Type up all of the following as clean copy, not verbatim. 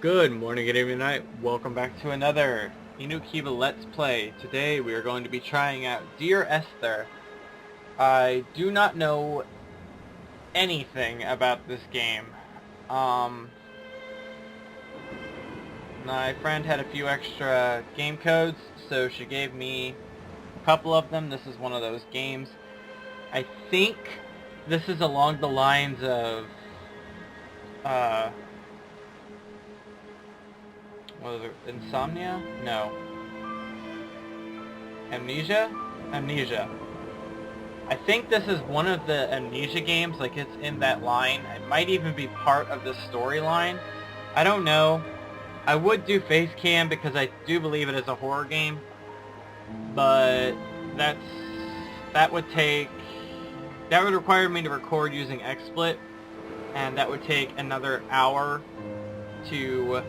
Good morning, good evening, night. Welcome back to another Inukiba Let's Play. Today we are going to be trying out Dear Esther. I do not know anything about this game. My friend had a few extra game codes, so she gave me a couple of them. This is one of those games. I think this is along the lines of, what was it? Insomnia? No. Amnesia? Amnesia. I think this is one of the Amnesia games, like it's in that line. It might even be part of the storyline. I don't know. I would do face cam because I do believe it is a horror game, but that would require me to record using XSplit, and that would take another hour to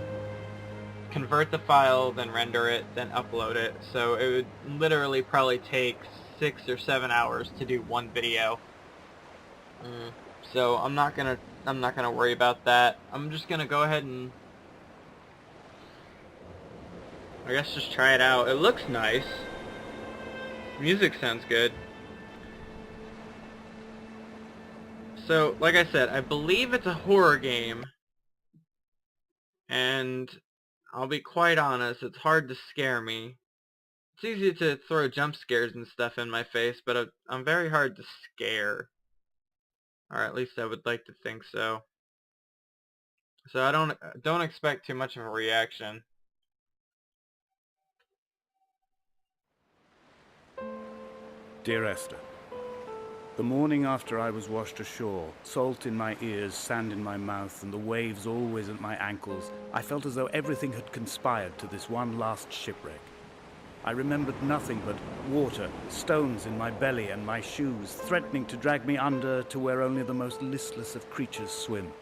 convert the file, then render it, then upload it. So it would literally probably take 6 or 7 hours to do one video. So I'm not gonna worry about that. I'm just gonna go ahead and I guess just try it out. It looks nice. Music sounds good. So, like I said, I believe it's a horror game, and I'll be quite honest, it's hard to scare me. It's easy to throw jump scares and stuff in my face, but I'm very hard to scare. Or at least I would like to think so. So I don't expect too much of a reaction. Dear Esther, the morning after I was washed ashore, salt in my ears, sand in my mouth, and the waves always at my ankles, I felt as though everything had conspired to this one last shipwreck. I remembered nothing but water, stones in my belly and my shoes, threatening to drag me under to where only the most listless of creatures swim.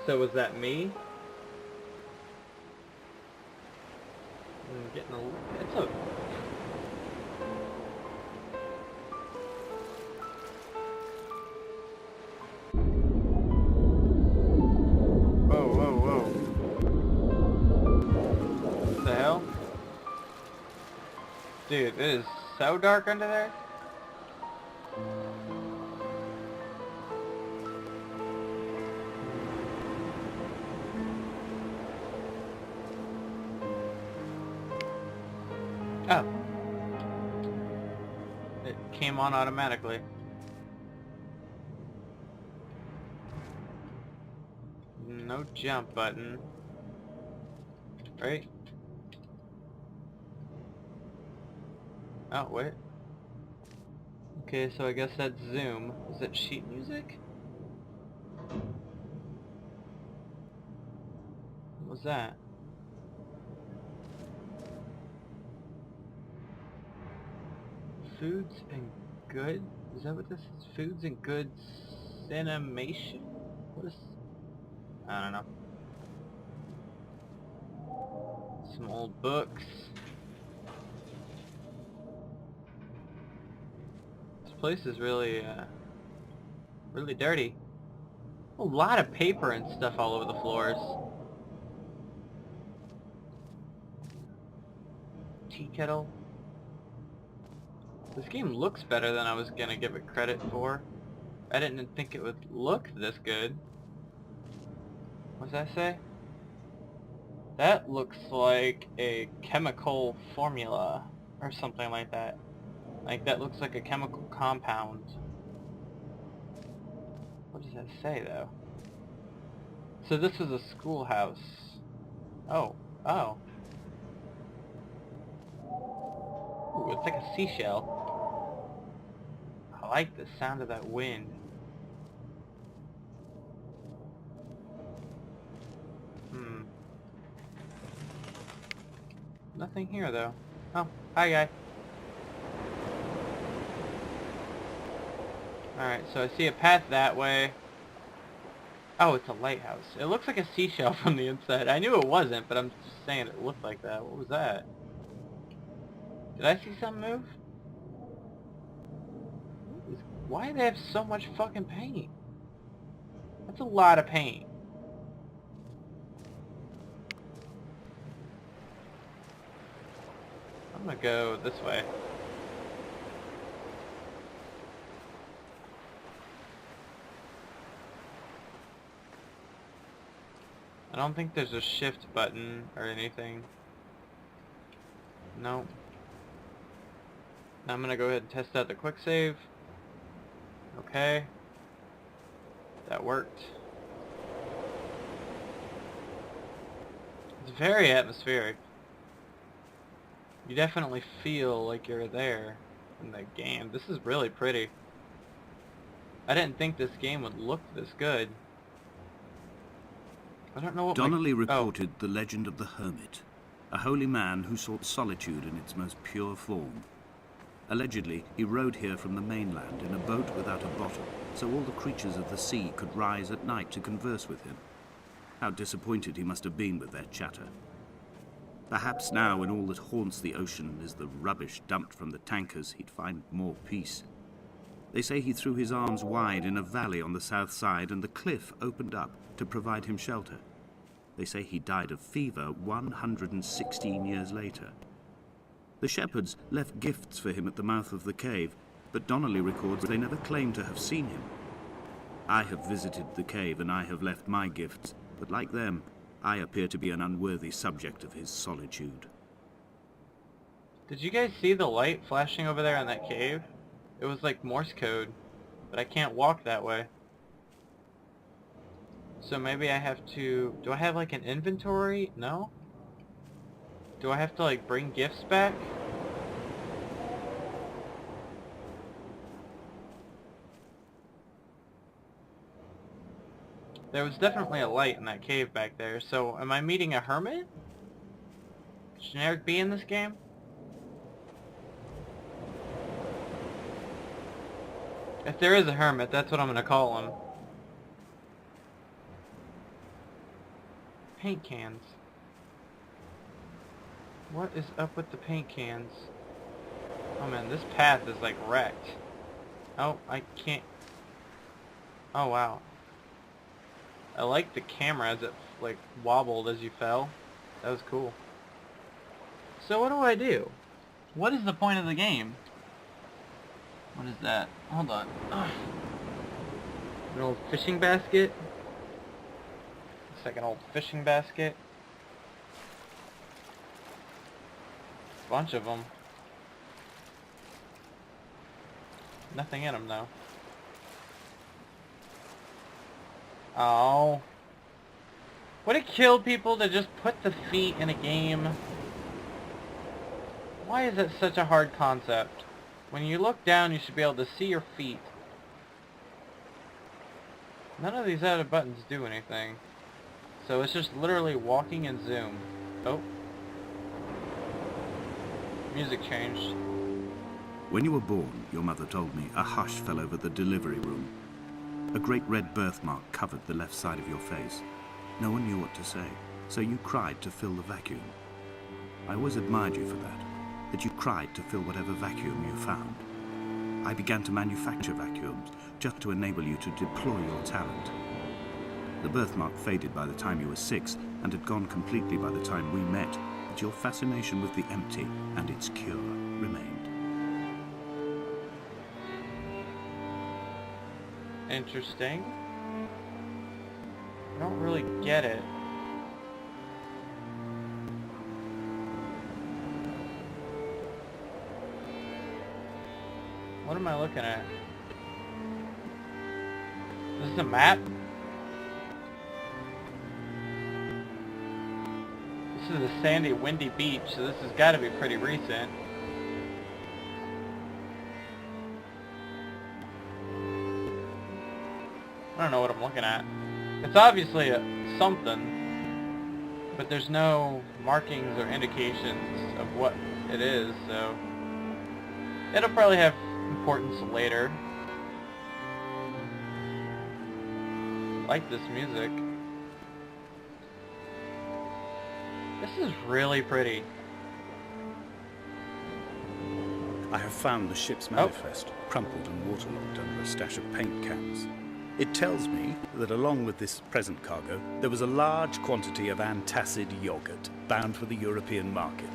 So was that me? I'm getting it's a... Whoa, whoa, whoa. What the hell? Dude, it is so dark under there. Oh. It came on automatically. No jump button. Right? Oh, wait. Okay, so I guess that's zoom. Is that sheet music? What was that? Foods and good? Is that what this is? Foods and goods animation? What is... I don't know. Some old books. This place is really, really dirty. A lot of paper and stuff all over the floors. Tea kettle. This game looks better than I was gonna give it credit for. I didn't think it would look this good. What does that say? That looks like a chemical formula or something like that. Like that looks like a chemical compound. What does that say though? So this is a schoolhouse. Oh, oh. Ooh, it's like a seashell. I like the sound of that wind. Nothing here though. Oh, hi guy. Alright, so I see a path that way. Oh, it's a lighthouse. It looks like a seashell from the inside. I knew it wasn't, but I'm just saying it looked like that. What was that? Did I see something move? Why do they have so much fucking paint? That's a lot of paint. I'm gonna go this way. I don't think there's a shift button or anything. No. Now I'm gonna go ahead and test out the quick save. Okay. That worked. It's very atmospheric. You definitely feel like you're there in the game. This is really pretty. I didn't think this game would look this good. I don't know what Donnelly reported the legend of the hermit, a holy man who sought solitude in its most pure form. Allegedly, he rode here from the mainland in a boat without a bottom, so all the creatures of the sea could rise at night to converse with him. How disappointed he must have been with their chatter. Perhaps now, when all that haunts the ocean is the rubbish dumped from the tankers, he'd find more peace. They say he threw his arms wide in a valley on the south side, and the cliff opened up to provide him shelter. They say he died of fever 116 years later. The shepherds left gifts for him at the mouth of the cave, but Donnelly records they never claimed to have seen him. I have visited the cave and I have left my gifts, but like them, I appear to be an unworthy subject of his solitude. Did you guys see the light flashing over there in that cave? It was like Morse code, but I can't walk that way. So maybe I have to... Do I have like an inventory? No? Do I have to like bring gifts back? There was definitely a light in that cave back there, so am I meeting a hermit? Generic B in this game? If there is a hermit, that's what I'm gonna call him. Paint cans. What is up with the paint cans? Oh man, this path is like wrecked. Oh, I can't... Oh wow. I like the camera as it like wobbled as you fell. That was cool. So what do I do? What is the point of the game? What is that? Hold on. Ugh. An old fishing basket? It's like an old fishing basket. Bunch of them. Nothing in them though. Oh. Would it kill people to just put the feet in a game? Why is it such a hard concept? When you look down, you should be able to see your feet. None of these other buttons do anything. So it's just literally walking and zoom. Oh. Music changed. When you were born, your mother told me, a hush fell over the delivery room. A great red birthmark covered the left side of your face. No one knew what to say, so you cried to fill the vacuum. I always admired you for that you cried to fill whatever vacuum you found. I began to manufacture vacuums just to enable you to deploy your talent. The birthmark faded by the time you were 6 and had gone completely by the time we met, but your fascination with the empty and its cure remained. Interesting. I don't really get it. What am I looking at? This is a map? This is a sandy, windy beach, so this has got to be pretty recent. I don't know what I'm looking at. It's obviously something, but there's no markings or indications of what it is, so it'll probably have importance later. I like this music. This is really pretty. I have found the ship's manifest, crumpled and waterlogged under a stash of paint cans. It tells me that along with this present cargo, there was a large quantity of antacid yogurt bound for the European market.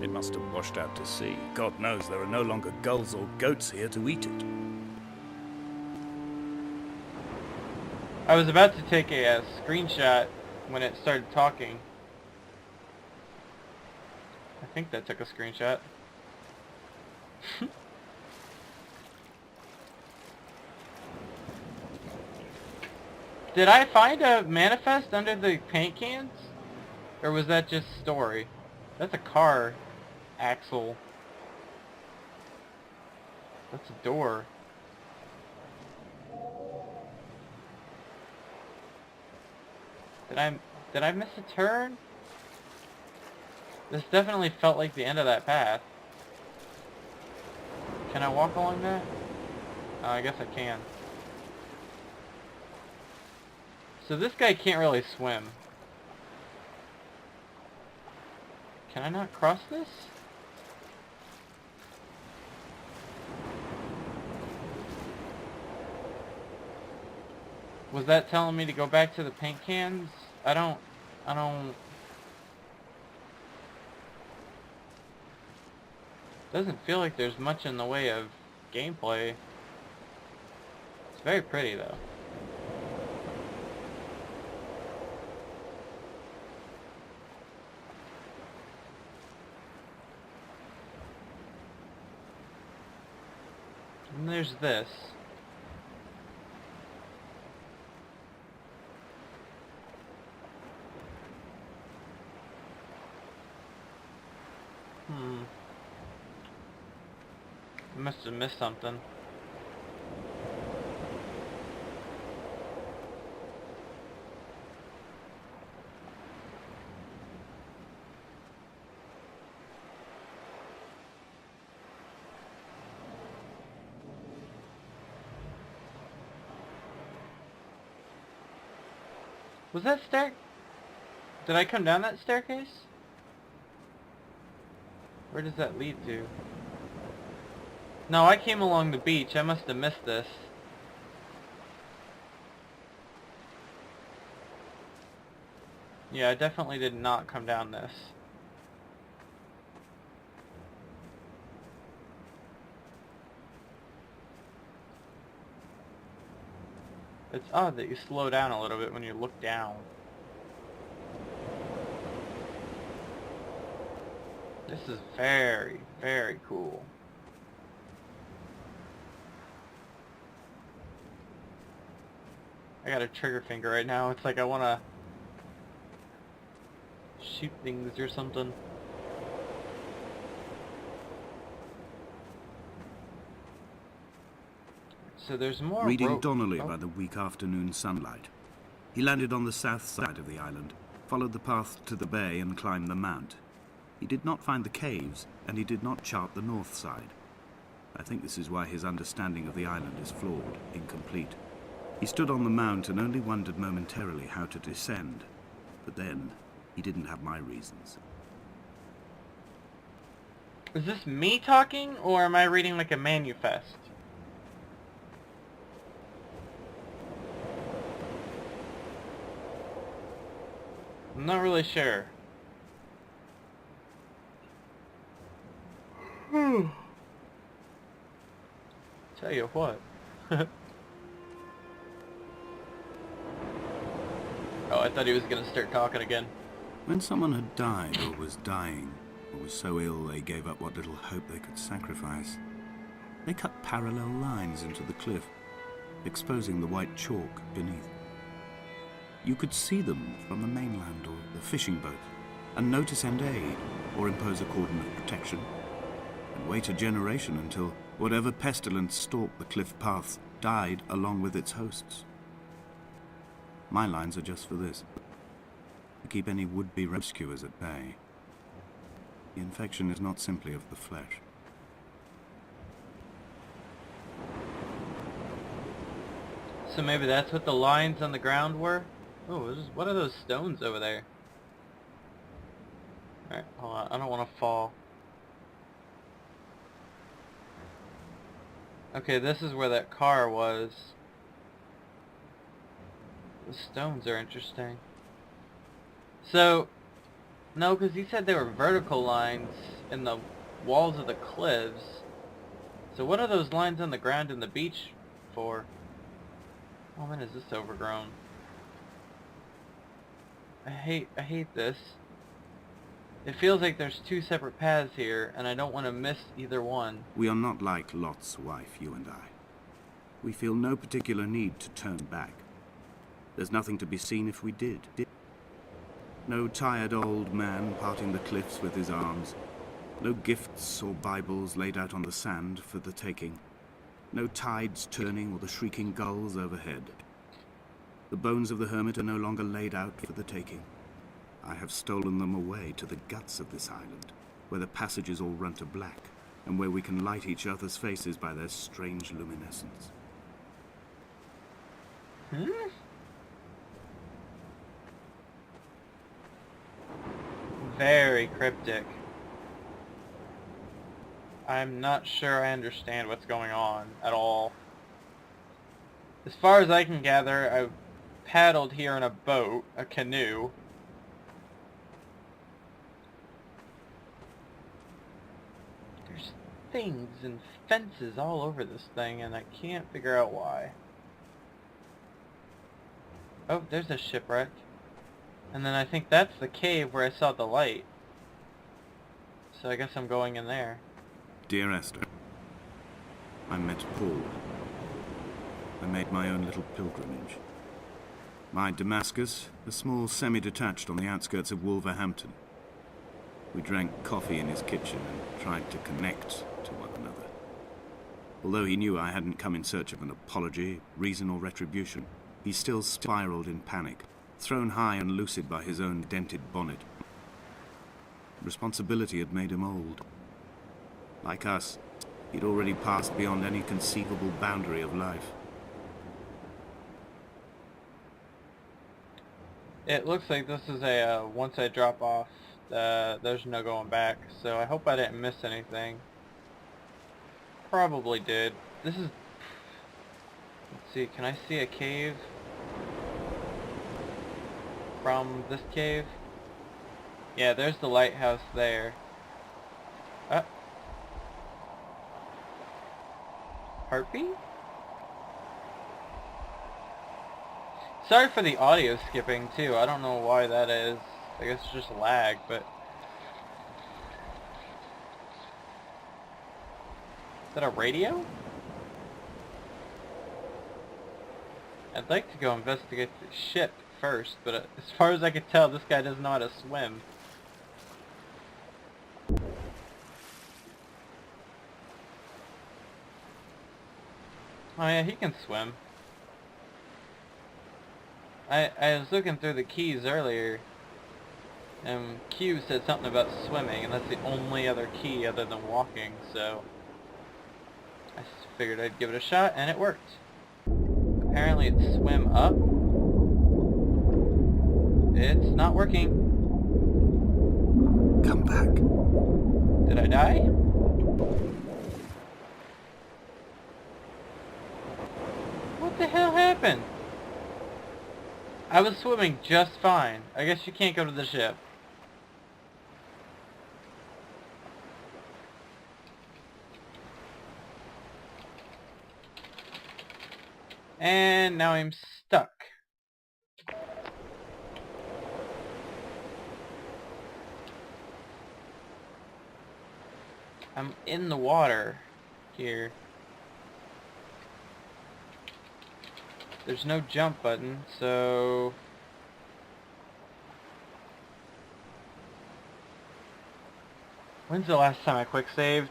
It must have washed out to sea. God knows there are no longer gulls or goats here to eat it. I was about to take a screenshot when it started talking. I think that took a screenshot. Did I find a manifest under the paint cans? Or was that just story? That's a car axle. That's a door. Did I miss a turn? This definitely felt like the end of that path. Can I walk along that? Oh, I guess I can. So this guy can't really swim. Can I not cross this? Was that telling me to go back to the paint cans? I don't... Doesn't feel like there's much in the way of gameplay. It's very pretty though. And there's this. I must have missed something. Was that stair... Did I come down that staircase? Where does that lead to? No, I came along the beach. I must have missed this. Yeah, I definitely did not come down this. It's odd that you slow down a little bit when you look down. This is very, very cool. I got a trigger finger right now. It's like I want to shoot things or something. So there's more Reading rope. Donnelly by the weak afternoon sunlight. He landed on the south side of the island, followed the path to the bay and climbed the mount. He did not find the caves, and he did not chart the north side. I think this is why his understanding of the island is flawed, incomplete. He stood on the mount and only wondered momentarily how to descend. But then, he didn't have my reasons. Is this me talking, or am I reading like a manifest? I'm not really sure. Tell you what. Oh, I thought he was gonna start talking again. When someone had died or was dying, or was so ill they gave up what little hope they could sacrifice, they cut parallel lines into the cliff, exposing the white chalk beneath. You could see them from the mainland or the fishing boat, and know to send aid or impose a cordon of protection, and wait a generation until whatever pestilence stalked the cliff paths died along with its hosts. My lines are just for this, to keep any would-be rescuers at bay. The infection is not simply of the flesh. So maybe that's what the lines on the ground were? Oh, what are those stones over there? Alright, hold on, I don't want to fall. Okay, this is where that car was. The stones are interesting. So, no, because he said there were vertical lines in the walls of the cliffs. So what are those lines on the ground in the beach for? Oh man, is this overgrown? I hate this. It feels like there's two separate paths here, and I don't want to miss either one. We are not like Lot's wife, you and I. We feel no particular need to turn back. There's nothing to be seen if we did. No tired old man parting the cliffs with his arms. No gifts or Bibles laid out on the sand for the taking. No tides turning or the shrieking gulls overhead. The bones of the hermit are no longer laid out for the taking. I have stolen them away to the guts of this island, where the passages all run to black, and where we can light each other's faces by their strange luminescence. Very cryptic. I'm not sure I understand what's going on at all. As far as I can gather, I paddled here in a boat, a canoe. There's things and fences all over this thing, and I can't figure out why. Oh, there's a shipwreck. And then I think that's the cave where I saw the light. So I guess I'm going in there. Dear Esther, I met Paul. I made my own little pilgrimage. My Damascus, a small semi-detached on the outskirts of Wolverhampton. We drank coffee in his kitchen and tried to connect to one another. Although he knew I hadn't come in search of an apology, reason or retribution, he still spiraled in panic, thrown high and lucid by his own dented bonnet. Responsibility had made him old. Like us, he'd already passed beyond any conceivable boundary of life. It looks like this is a once I drop off, there's no going back. So I hope I didn't miss anything. Probably did. This is... Let's see, can I see a cave from this cave? Yeah, there's the lighthouse there. Heartbeat? Sorry for the audio skipping too. I don't know why that is. I guess it's just lag, but... Is that a radio? I'd like to go investigate the ship first, but as far as I can tell, this guy doesn't know how to swim. Oh yeah, he can swim. I was looking through the keys earlier, and Q said something about swimming, and that's the only other key other than walking, so I figured I'd give it a shot, and it worked. Apparently it's swim up. It's not working. Come back. Did I die? What the hell happened? I was swimming just fine. I guess you can't go to the ship. And now I'm stuck. I'm in the water here. There's no jump button, so... When's the last time I quick saved?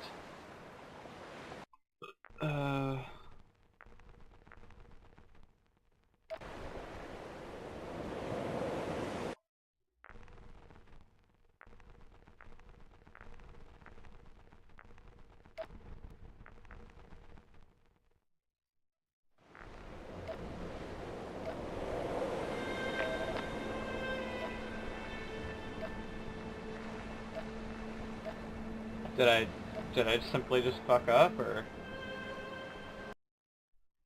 Did I simply just fuck up, or...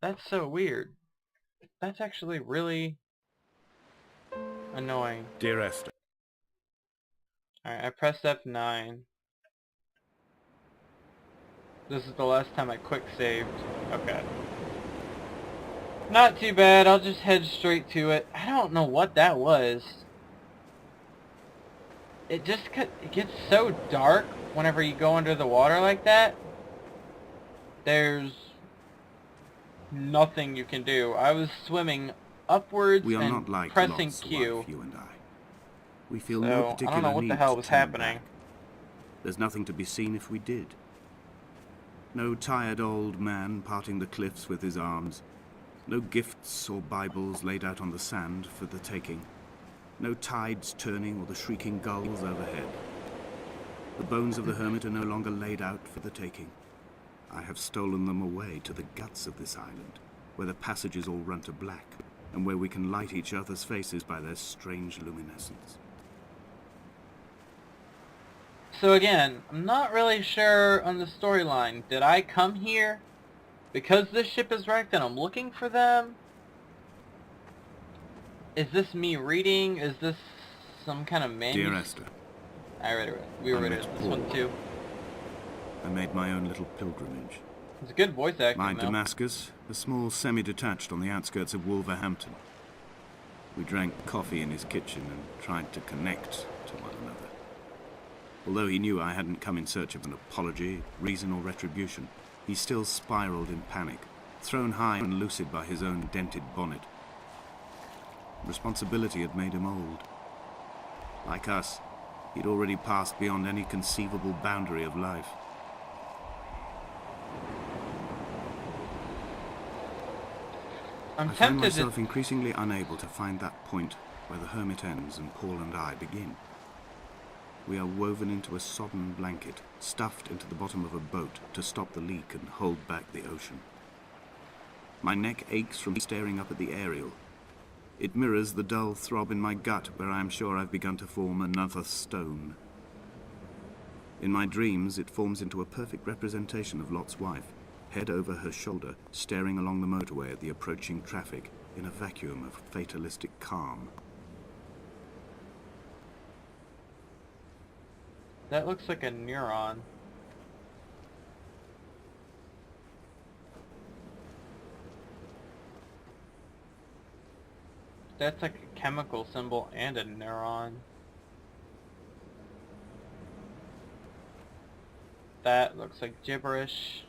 That's so weird. That's actually really annoying. Dear Esther. Alright, I pressed F9. This is the last time I quick saved. Okay. Not too bad, I'll just head straight to it. I don't know what that was. It gets so dark whenever you go under the water like that. There's nothing you can do. I was swimming upwards We are and not like pressing Lot's Q. wife, you and I. We feel So, no I particular don't know what need the hell to was turn happening. back. There's nothing to be seen if we did. No tired old man parting the cliffs with his arms. No gifts or Bibles laid out on the sand for the taking. No tides turning or the shrieking gulls overhead. The bones of the hermit are no longer laid out for the taking. I have stolen them away to the guts of this island, where the passages all run to black, and where we can light each other's faces by their strange luminescence. So again, I'm not really sure on the storyline. Did I come here because this ship is wrecked and I'm looking for them? Is this me reading? Is this some kind of manual? Dear Esther. I read it. We read it. This one too. I made my own little pilgrimage. It's a good voice acting, My though. Damascus, a small semi-detached on the outskirts of Wolverhampton. We drank coffee in his kitchen and tried to connect to one another. Although he knew I hadn't come in search of an apology, reason or retribution, he still spiraled in panic, thrown high and lucid by his own dented bonnet. Responsibility had made him old. Like us, he'd already passed beyond any conceivable boundary of life. I'm I find tempted myself to... increasingly unable to find that point where the hermit ends and Paul and I begin. We are woven into a sodden blanket, stuffed into the bottom of a boat to stop the leak and hold back the ocean. My neck aches from staring up at the aerial. It mirrors the dull throb in my gut where I am sure I've begun to form another stone. In my dreams, it forms into a perfect representation of Lot's wife, head over her shoulder, staring along the motorway at the approaching traffic in a vacuum of fatalistic calm. That looks like a neuron. That's like a chemical symbol and a neuron. That looks like gibberish.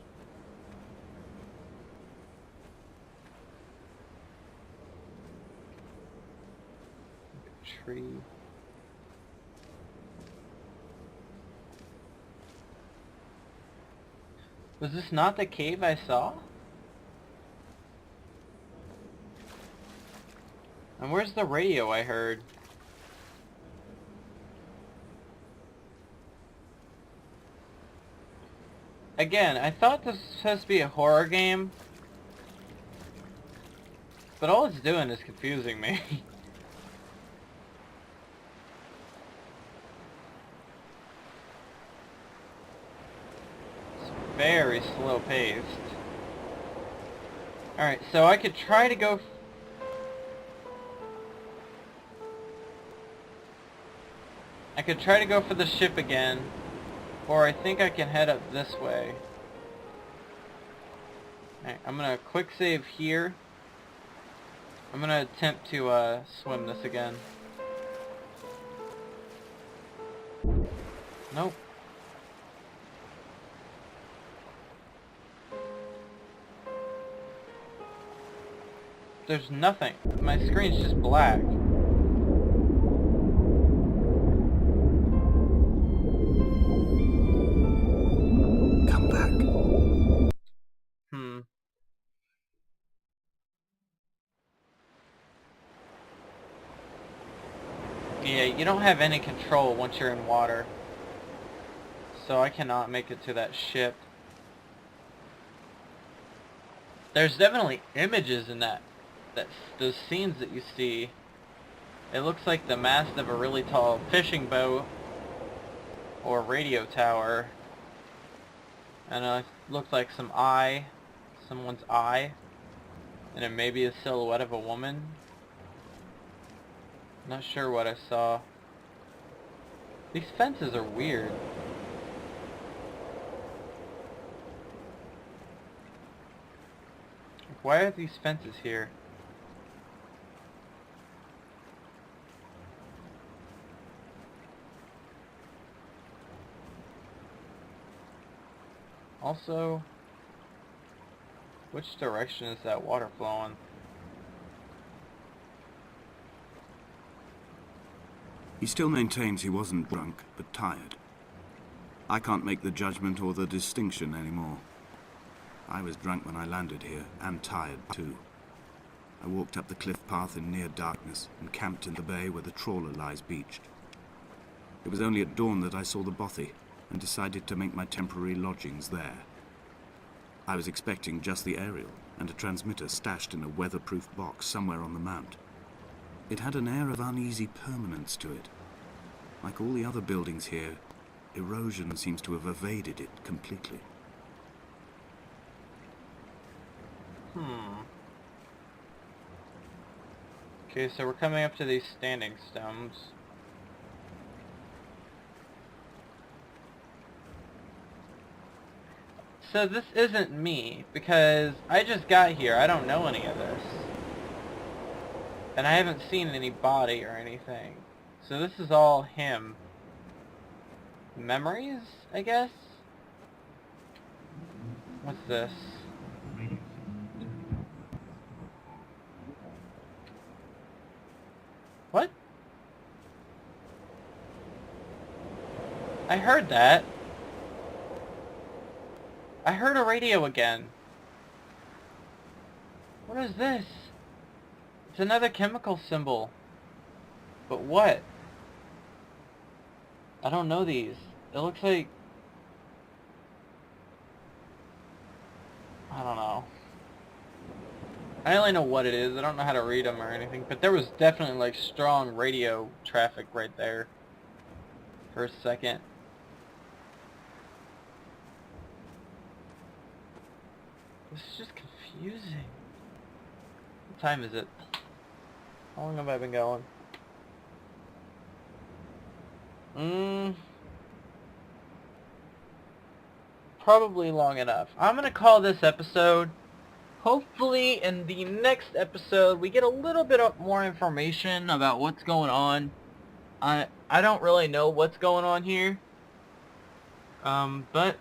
Tree. Was this not the cave I saw? And where's the radio I heard? Again, I thought this was supposed to be a horror game, but all it's doing is confusing me. Very slow paced. Alright, so I could try to go... I could try to go for the ship again, or I think I can head up this way. Alright, I'm gonna quick save here. I'm gonna attempt to swim this again. Nope. There's nothing. My screen's just black. Come back. Yeah, you don't have any control once you're in water. So I cannot make it to that ship. There's definitely images in those scenes that you see. It looks like the mast of a really tall fishing boat or radio tower, and it looked like someone's eye. And it may be a silhouette of a woman. Not sure what I saw. These fences are weird. Why are these fences here? Also, which direction is that water flowing? He still maintains he wasn't drunk, but tired. I can't make the judgment or the distinction anymore. I was drunk when I landed here, and tired too. I walked up the cliff path in near darkness and camped in the bay where the trawler lies beached. It was only at dawn that I saw the bothy and decided to make my temporary lodgings there. I was expecting just the aerial and a transmitter stashed in a weatherproof box somewhere on the mount. It had an air of uneasy permanence to it. Like all the other buildings here, erosion seems to have evaded it completely. Okay, so we're coming up to these standing stones. So this isn't me, because I just got here. I don't know any of this. And I haven't seen any body or anything. So this is all him. Memories, I guess? What's this? What? I heard that. I heard a radio again. What is this? It's another chemical symbol. But what? I don't know these. It looks like... I don't know. I only know what it is. I don't know how to read them or anything. But there was definitely like strong radio traffic right there. For a second. This is just confusing. What time is it? How long have I been going? Probably long enough. I'm gonna call this episode. Hopefully in the next episode we get a little bit more information about what's going on. I don't really know what's going on here. But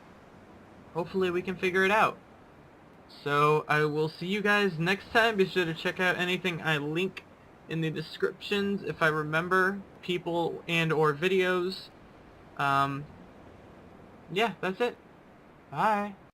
hopefully we can figure it out. So I will see you guys next time. Be sure to check out anything I link in the descriptions if I remember, people and or videos. Yeah, that's it. Bye.